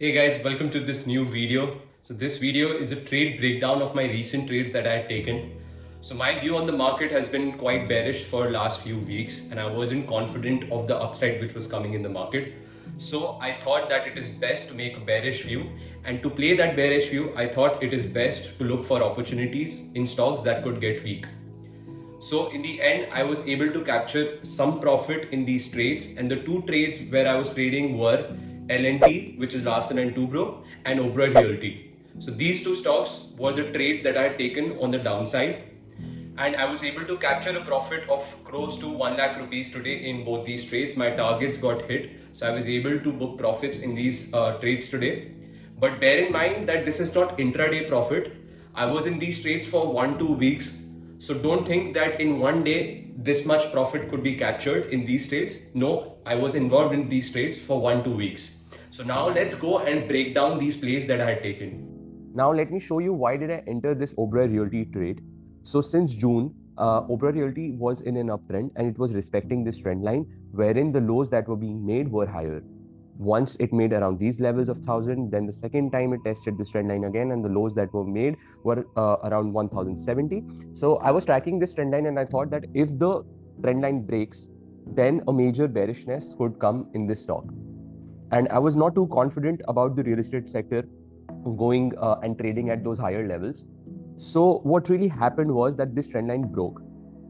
Hey guys, welcome to this new video. So this video is a trade breakdown of my recent trades that I had taken. So my view on the market has been quite bearish for last few weeks and I wasn't confident of the upside which was coming in the market. So I thought that it is best to make a bearish view, and to play that bearish view, I thought it is best to look for opportunities in stocks that could get weak. So in the end, I was able to capture some profit in these trades, and the two trades where I was trading were LNT, which is Larsen and Toubro, and Oberoi Realty. So these two stocks were the trades that I had taken on the downside, and I was able to capture a profit of close to 1 lakh rupees today in both these trades. My targets got hit, so I was able to book profits in these trades today. But bear in mind that this is not intraday profit. I was in these trades for 1-2 weeks, so don't think that in one day this much profit could be captured in these trades. No, I was involved in these trades for 1-2 weeks. So now let's go and break down these plays that I had taken. Now let me show you why did I enter this Oberoi Realty trade. So since June, Oberoi Realty was in an uptrend and it was respecting this trend line wherein the lows that were being made were higher. Once it made around these levels of 1000, then the second time it tested this trend line again and the lows that were made were around 1070. So I was tracking this trend line and I thought that if the trend line breaks, then a major bearishness could come in this stock. And I was not too confident about the real estate sector going and trading at those higher levels. So what really happened was that this trend line broke.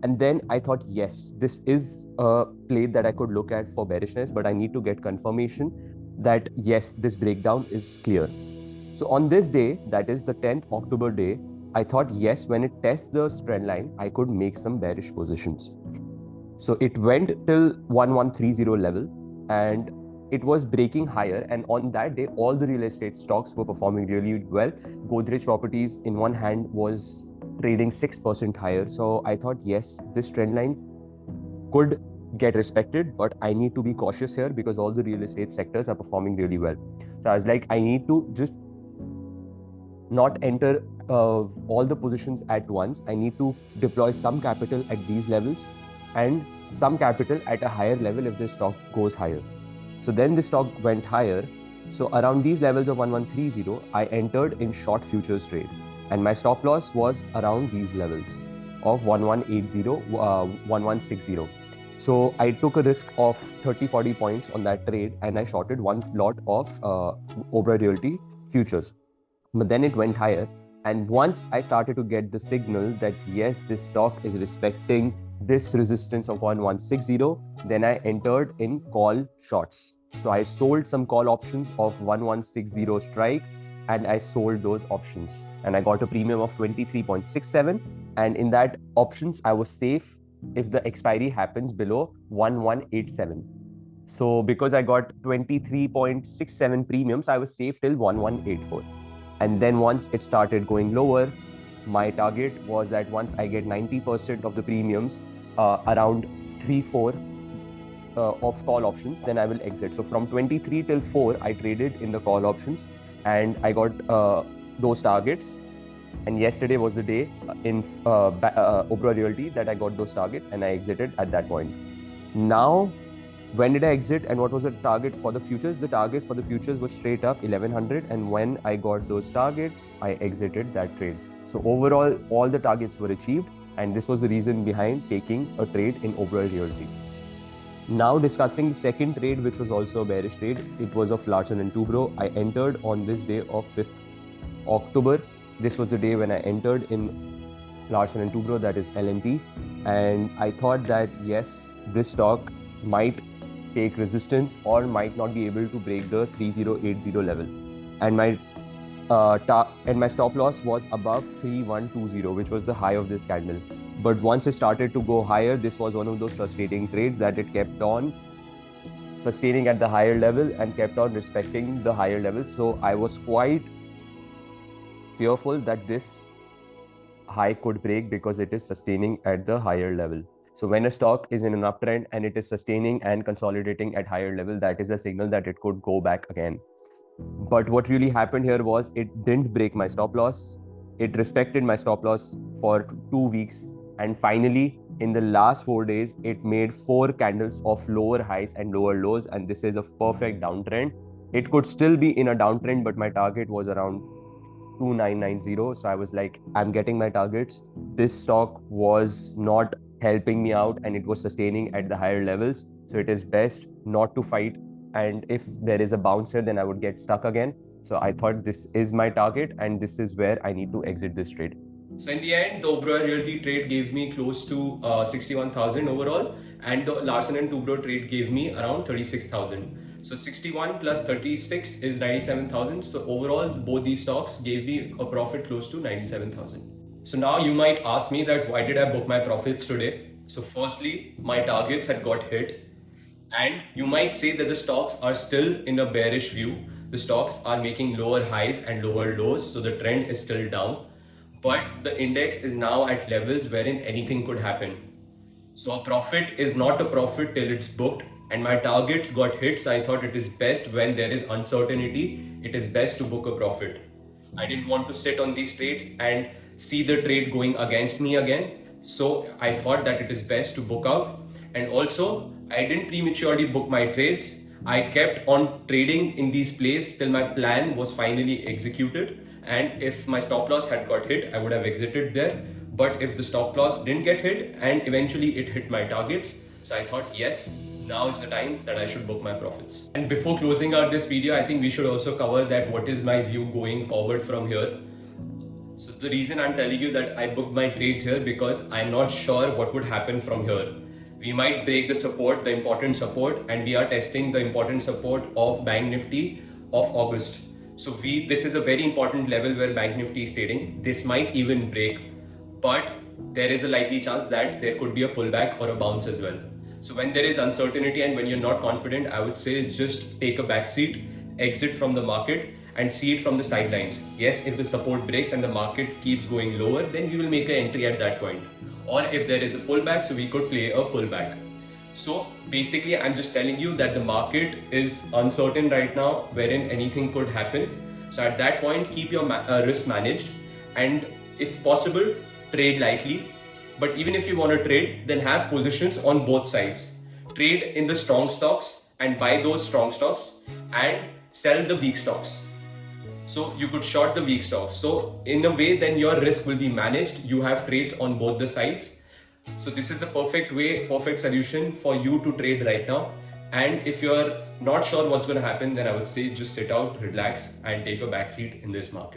And then I thought, yes, this is a play that I could look at for bearishness, but I need to get confirmation that yes, this breakdown is clear. So on this day, that is the 10th October day, I thought, yes, when it tests the trend line, I could make some bearish positions. So it went till 1130 level and it was breaking higher, and on that day all the real estate stocks were performing really well. Godrej Properties in one hand was trading 6% higher. So I thought, yes, this trend line could get respected, but I need to be cautious here because all the real estate sectors are performing really well. So I was like, I need to just not enter all the positions at once. I need to deploy some capital at these levels and some capital at a higher level if the stock goes higher. So then the stock went higher. So around these levels of 1130, I entered in short futures trade. And my stop loss was around these levels of 1180, 1160. So I took a risk of 30-40 points on that trade and I shorted one lot of Oberoi Realty futures. But then it went higher. And once I started to get the signal that yes, this stock is respecting this resistance of 1160, then I entered in call shorts. So I sold some call options of 1160 strike and I sold those options and I got a premium of 23.67. And in that options, I was safe if the expiry happens below 1187. So because I got 23.67 premiums, I was safe till 1184. And then once it started going lower, my target was that once I get 90% of the premiums, around 3-4 of call options, then I will exit. So from 23 till 4, I traded in the call options and I got those targets. And yesterday was the day in Oberoi Realty that I got those targets and I exited at that point. Now, when did I exit and what was the target for the futures? The target for the futures was straight up 1100, and when I got those targets, I exited that trade. So overall, all the targets were achieved, and this was the reason behind taking a trade in Oberoi Realty. Now discussing the second trade, which was also a bearish trade, it was of Larsen and Toubro. I entered on this day of 5th October. This was the day when I entered in Larsen and Toubro, that is LNT, and I thought that yes, this stock might take resistance or might not be able to break the 3080 level, and my stop loss was above 3120, which was the high of this candle. But once it started to go higher, this was one of those frustrating trades that it kept on sustaining at the higher level and kept on respecting the higher level. So I was quite fearful that this high could break because it is sustaining at the higher level. So when a stock is in an uptrend and it is sustaining and consolidating at higher level, that is a signal that it could go back again. But what really happened here was it didn't break my stop loss. It respected my stop loss for 2 weeks. And finally, in the last 4 days, it made 4 candles of lower highs and lower lows. And this is a perfect downtrend. It could still be in a downtrend, but my target was around 2990. So I was like, I'm getting my targets. This stock was not helping me out and it was sustaining at the higher levels. So it is best not to fight. And if there is a bouncer, then I would get stuck again. So I thought this is my target and this is where I need to exit this trade. So in the end, the Oberoi Realty trade gave me close to 61,000 overall, and the Larsen and Toubro trade gave me around 36,000. So 61 plus 36 is 97,000. So overall, both these stocks gave me a profit close to 97,000. So now you might ask me that why did I book my profits today? So firstly, my targets had got hit. And you might say that the stocks are still in a bearish view. The stocks are making lower highs and lower lows, so the trend is still down. But the index is now at levels wherein anything could happen. So a profit is not a profit till it's booked, and my targets got hit, so I thought it is best when there is uncertainty, it is best to book a profit. I didn't want to sit on these trades and see the trade going against me again. So I thought that it is best to book out. And also, I didn't prematurely book my trades. I kept on trading in these plays till my plan was finally executed. And if my stop loss had got hit, I would have exited there. But if the stop loss didn't get hit and eventually it hit my targets, so I thought, yes, now is the time that I should book my profits. And before closing out this video, I think we should also cover that what is my view going forward from here. So the reason I'm telling you that I booked my trades here because I'm not sure what would happen from here. We might break the support, the important support, and we are testing the important support of Bank Nifty of August. So this is a very important level where Bank Nifty is trading. This might even break, but there is a likely chance that there could be a pullback or a bounce as well. So when there is uncertainty and when you're not confident, I would say just take a back seat, exit from the market and see it from the sidelines. Yes, if the support breaks and the market keeps going lower, then we will make an entry at that point. Or if there is a pullback, so we could play a pullback. So basically, I'm just telling you that the market is uncertain right now, wherein anything could happen. So at that point, keep your risk managed, and if possible, trade lightly. But even if you want to trade, then have positions on both sides. Trade in the strong stocks and buy those strong stocks and sell the weak stocks. So you could short the weak stocks. So in a way, then your risk will be managed. You have trades on both the sides. So this is the perfect way, perfect solution for you to trade right now. And if you're not sure what's going to happen, then I would say just sit out, relax, and take a backseat in this market.